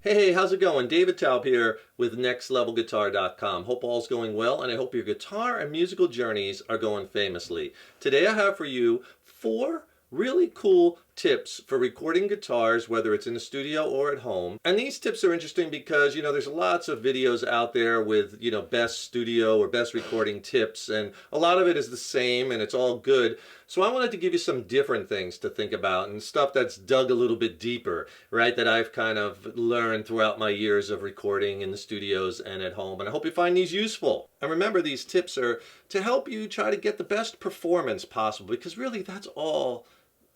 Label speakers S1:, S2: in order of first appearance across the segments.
S1: Hey, how's it going? David Taub here with NextLevelGuitar.com. Hope all's going well, and I hope your guitar and musical journeys are going famously. Today I have for you 4 really cool tips for recording guitars, whether it's in the studio or at home. And these tips are interesting because, there's lots of videos out there with, best studio or best recording tips, and a lot of it is the same and it's all good. So I wanted to give you some different things to think about and stuff that's dug a little bit deeper, right, that I've kind of learned throughout my years of recording in the studios and at home. And I hope you find these useful. And remember, these tips are to help you try to get the best performance possible, because really that's all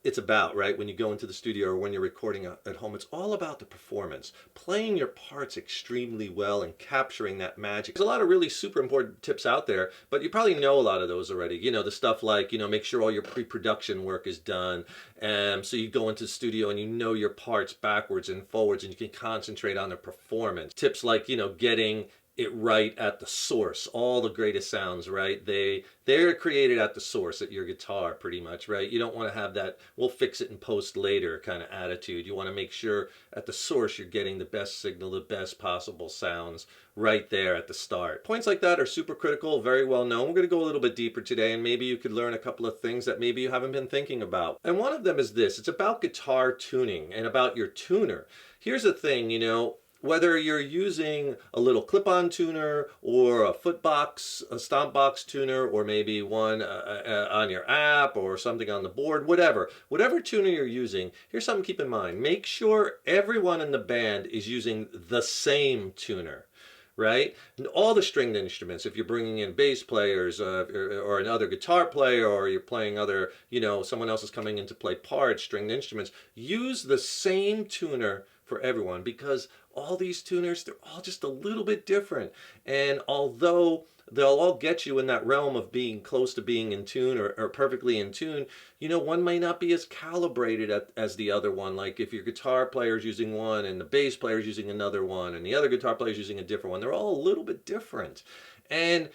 S1: it's about, right? When you go into the studio or when you're recording at home, it's all about the performance, playing your parts extremely well and capturing that magic. There's a lot of really super important tips out there, but you probably know a lot of those already. The stuff like, make sure all your pre-production work is done. So you go into the studio and you know your parts backwards and forwards and you can concentrate on the performance. Tips like, getting it right at the source. All the greatest sounds, right? They're created at the source, at your guitar, pretty much, right? You don't want to have that we'll fix it in post later kind of attitude. You want to make sure at the source you're getting the best signal, the best possible sounds right there at the start. Points like that are super critical, very well known. We're going to go a little bit deeper today, and maybe you could learn a couple of things that maybe you haven't been thinking about. And one of them is this. It's about guitar tuning and about your tuner. Here's the thing, whether you're using a little clip-on tuner or a foot box, a stomp box tuner, or maybe one on your app or something on the board, whatever tuner you're using, here's something to keep in mind. Make sure everyone in the band is using the same tuner, right? And all the stringed instruments, if you're bringing in bass players or another guitar player, or you're playing other, someone else is coming in to play parts, stringed instruments, use the same tuner for everyone, because all these tuners, they're all just a little bit different. And although they'll all get you in that realm of being close to being in tune or perfectly in tune, one may not be as calibrated as the other one. Like if your guitar player is using one and the bass player is using another one and the other guitar player is using a different one, they're all a little bit different. And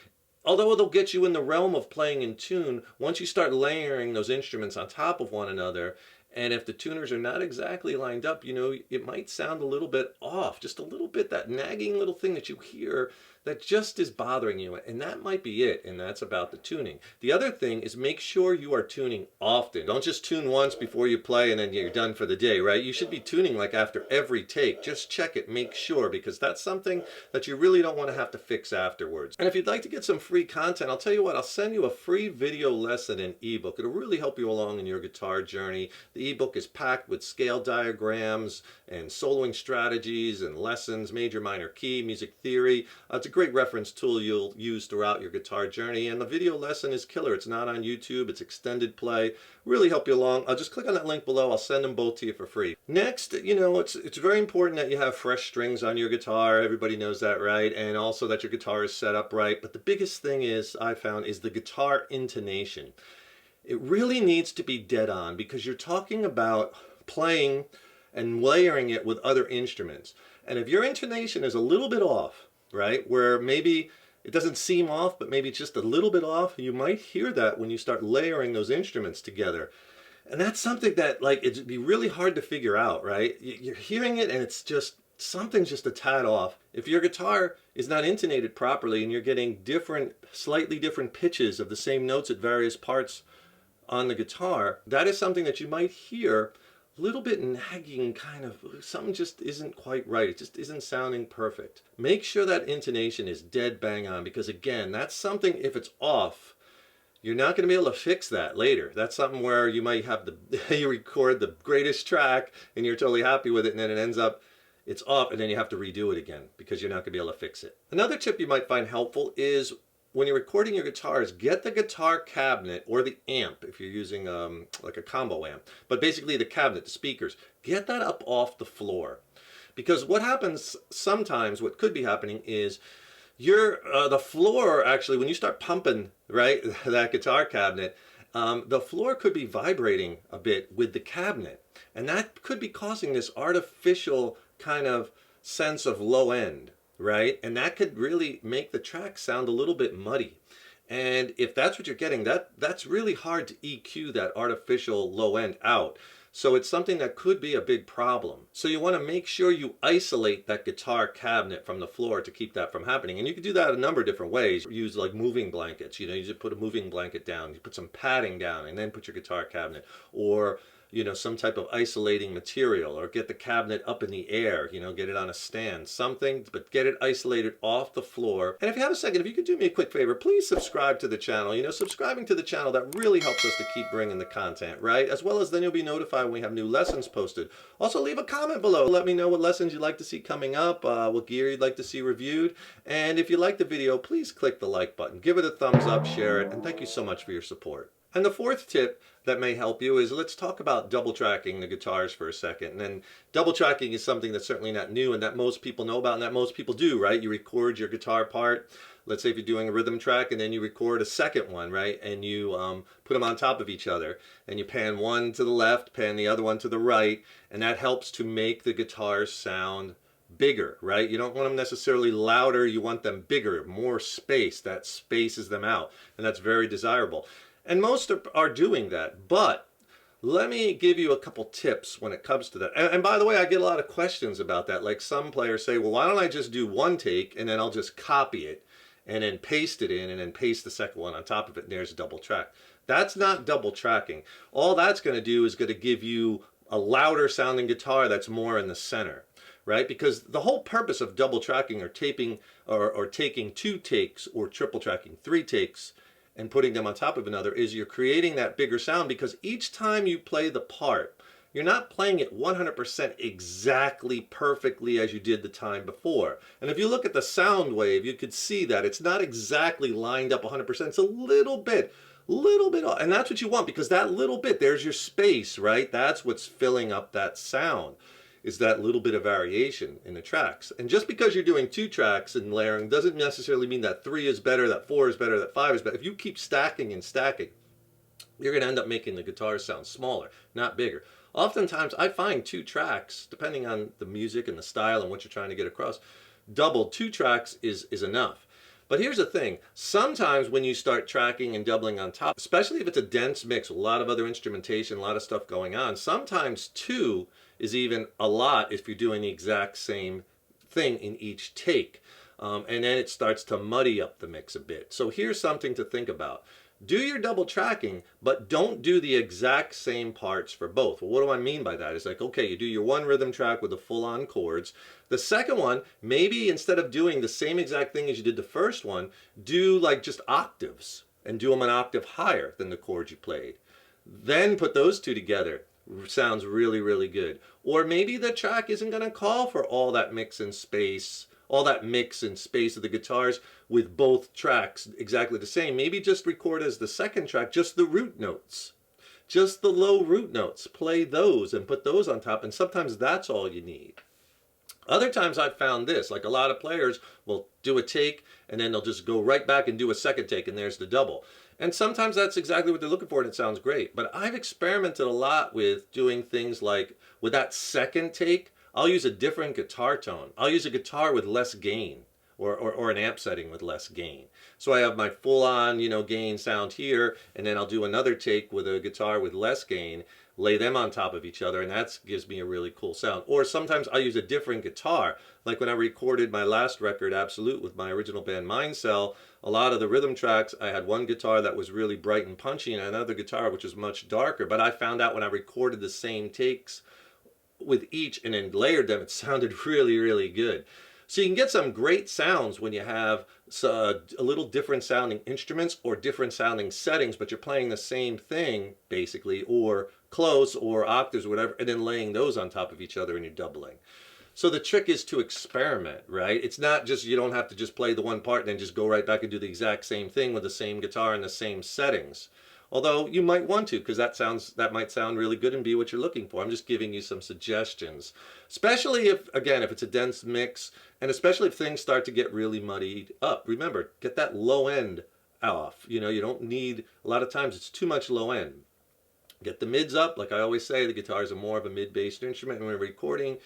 S1: although they'll get you in the realm of playing in tune, once you start layering those instruments on top of one another, and if the tuners are not exactly lined up, it might sound a little bit off, just a little bit, that nagging little thing that you hear that just is bothering you. And that might be it, and that's about the tuning. The other thing is make sure you are tuning often. Don't just tune once before you play and then you're done for the day, right? You should be tuning like after every take. Just check it, make sure, because that's something that you really don't want to have to fix afterwards. And if you'd like to get some free content, I'll tell you what, I'll send you a free video lesson and ebook. It'll really help you along in your guitar journey. The ebook is packed with scale diagrams and soloing strategies and lessons, major, minor key, music theory. It's a great reference tool you'll use throughout your guitar journey. And the video lesson is killer. It's not on YouTube. It's extended play. Really help you along. I'll just click on that link below. I'll send them both to you for free. Next, it's very important that you have fresh strings on your guitar. Everybody knows that, right? And also that your guitar is set up right. But the biggest thing I found is the guitar intonation. It really needs to be dead on, because you're talking about playing and layering it with other instruments. And if your intonation is a little bit off, right, where maybe it doesn't seem off, but maybe it's just a little bit off, you might hear that when you start layering those instruments together. And that's something that, it'd be really hard to figure out, right? You're hearing it and it's just, something's just a tad off. If your guitar is not intonated properly and you're getting slightly different pitches of the same notes at various parts on the guitar, that is something that you might hear a little bit nagging, kind of, something just isn't quite right. It just isn't sounding perfect. Make sure that intonation is dead bang on, because again, that's something, if it's off, you're not going to be able to fix that later. That's something where you might have you record the greatest track and you're totally happy with it, and then it ends up, it's off, and then you have to redo it again because you're not going to be able to fix it. Another tip you might find helpful is, when you're recording your guitars, get the guitar cabinet or the amp, if you're using like a combo amp, but basically the cabinet, the speakers, get that up off the floor. Because what happens sometimes, what could be happening is the floor, actually, when you start pumping, right, that guitar cabinet, the floor could be vibrating a bit with the cabinet. And that could be causing this artificial kind of sense of low end, right? And that could really make the track sound a little bit muddy. And if that's what you're getting, that's really hard to EQ that artificial low end out. So it's something that could be a big problem. So you want to make sure you isolate that guitar cabinet from the floor to keep that from happening. And you can do that a number of different ways. Use like moving blankets. You know, you just put a moving blanket down, you put some padding down, and then put your guitar cabinet. Or some type of isolating material, or get the cabinet up in the air, get it on a stand, something, but get it isolated off the floor. And if you have a second, if you could do me a quick favor, please subscribe to the channel. Subscribing to the channel, that really helps us to keep bringing the content, right? As well as then you'll be notified when we have new lessons posted. Also, leave a comment below. Let me know what lessons you'd like to see coming up, what gear you'd like to see reviewed. And if you like the video, please click the like button. Give it a thumbs up, share it, and thank you so much for your support. And the fourth tip that may help you is, let's talk about double tracking the guitars for a second. And double tracking is something that's certainly not new and that most people know about and that most people do, right? You record your guitar part. Let's say if you're doing a rhythm track and then you record a second one, right? And you put them on top of each other and you pan one to the left, pan the other one to the right, and that helps to make the guitars sound bigger, right? You don't want them necessarily louder, you want them bigger, more space. That spaces them out, and that's very desirable. And most are doing that, but let me give you a couple tips when it comes to that. And by the way, I get a lot of questions about that. Like some players say, well, why don't I just do one take and then I'll just copy it and then paste it in and then paste the second one on top of it and there's a double track. That's not double tracking. All that's going to do is going to give you a louder sounding guitar that's more in the center, right? Because the whole purpose of double tracking or taping or taking 2 takes or triple tracking 3 takes and putting them on top of another is you're creating that bigger sound, because each time you play the part, you're not playing it 100% exactly perfectly as you did the time before. And if you look at the sound wave, you could see that it's not exactly lined up 100%. It's a little bit off. And that's what you want, because that little bit, there's your space, right? That's what's filling up that sound, is that little bit of variation in the tracks. And just because you're doing 2 tracks and layering doesn't necessarily mean that 3 is better, that 4 is better, that 5 is better. If you keep stacking and stacking, you're going to end up making the guitar sound smaller, not bigger. Oftentimes, I find 2 tracks, depending on the music and the style and what you're trying to get across, 2 tracks is enough. But here's the thing, sometimes when you start tracking and doubling on top, especially if it's a dense mix, a lot of other instrumentation, a lot of stuff going on, sometimes 2 is even a lot if you're doing the exact same thing in each take. And then it starts to muddy up the mix a bit. So here's something to think about. Do your double tracking, but don't do the exact same parts for both. Well, what do I mean by that? It's like, okay, you do your one rhythm track with the full-on chords. The second one, maybe instead of doing the same exact thing as you did the first one, do like just octaves and do them an octave higher than the chords you played. Then put those 2 together. Sounds really, really good. Or maybe the track isn't going to call for all that mix and space, all that mix and space of the guitars with both tracks exactly the same. Maybe just record as the second track just the root notes, just the low root notes. Play those and put those on top, and sometimes that's all you need. Other times I've found this, like a lot of players will do a take and then they'll just go right back and do a second take and there's the double. And sometimes that's exactly what they're looking for and it sounds great. But I've experimented a lot with doing things like, with that second take, I'll use a different guitar tone. I'll use a guitar with less gain, or an amp setting with less gain. So I have my full-on, gain sound here, and then I'll do another take with a guitar with less gain, lay them on top of each other, and that gives me a really cool sound. Or sometimes I use a different guitar. Like when I recorded my last record, Absolute, with my original band Mindcell, a lot of the rhythm tracks, I had one guitar that was really bright and punchy and another guitar which was much darker. But I found out when I recorded the same takes with each and then layered them, it sounded really, really good. So you can get some great sounds when you have a little different sounding instruments or different sounding settings, but you're playing the same thing basically, or close, or octaves or whatever, and then laying those on top of each other and you're doubling. So the trick is to experiment, right? It's not just, you don't have to just play the one part and then just go right back and do the exact same thing with the same guitar and the same settings. Although you might want to, because that might sound really good and be what you're looking for. I'm just giving you some suggestions. Especially if, again, if it's a dense mix, and especially if things start to get really muddied up. Remember, get that low end off. You don't need, a lot of times it's too much low end. Get the mids up. Like I always say, the guitars are more of a mid-based instrument, and when we're recording,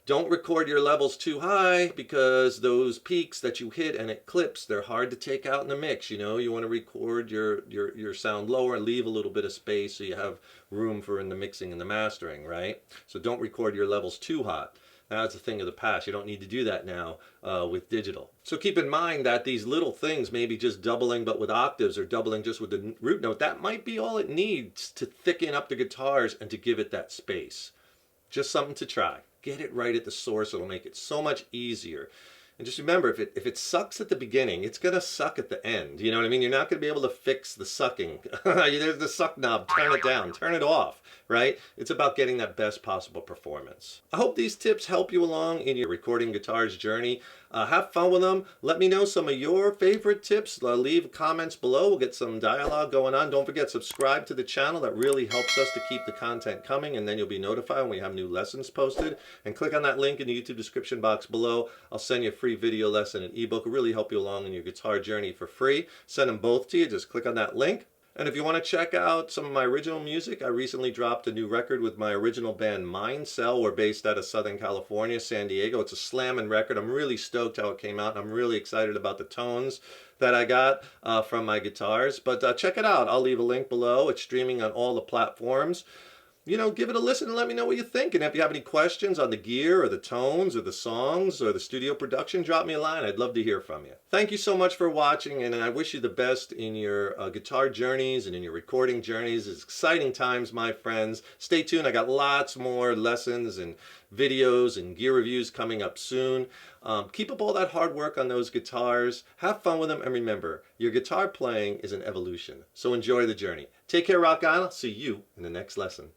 S1: Don't record your levels too high, because those peaks that you hit and it clips, they're hard to take out in the mix. You know, you want to record your sound lower and leave a little bit of space so you have room for in the mixing and the mastering, right? So don't record your levels too hot. That's a thing of the past. You don't need to do that now with digital. So keep in mind that these little things, maybe just doubling but with octaves or doubling just with the root note, that might be all it needs to thicken up the guitars and to give it that space. Just something to try. Get it right at the source. It'll make it so much easier. And just remember, if it sucks at the beginning, it's going to suck at the end. You know what I mean? You're not going to be able to fix the sucking. There's the suck knob. Turn it down. Turn it off, right? It's about getting that best possible performance. I hope these tips help you along in your recording guitars journey. Have fun with them. Let me know some of your favorite tips. Leave comments below. We'll get some dialogue going on. Don't forget, subscribe to the channel. That really helps us to keep the content coming, and then you'll be notified when we have new lessons posted. And click on that link in the YouTube description box below. I'll send you a free video lesson and ebook. It'll really help you along in your guitar journey for free. Send them both to you. Just click on that link. And if you want to check out some of my original music, I recently dropped a new record with my original band Mind Cell. We're based out of Southern California, San Diego. It's a slamming record. I'm really stoked how it came out. I'm really excited about the tones that I got from my guitars. But check it out. I'll leave a link below. It's streaming on all the platforms. You know, give it a listen and let me know what you think. And if you have any questions on the gear or the tones or the songs or the studio production, drop me a line. I'd love to hear from you. Thank you so much for watching, and I wish you the best in your guitar journeys and in your recording journeys. It's exciting times, my friends. Stay tuned. I got lots more lessons and videos and gear reviews coming up soon. Keep up all that hard work on those guitars. Have fun with them, and remember, your guitar playing is an evolution. So enjoy the journey. Take care, rock on. I'll see you in the next lesson.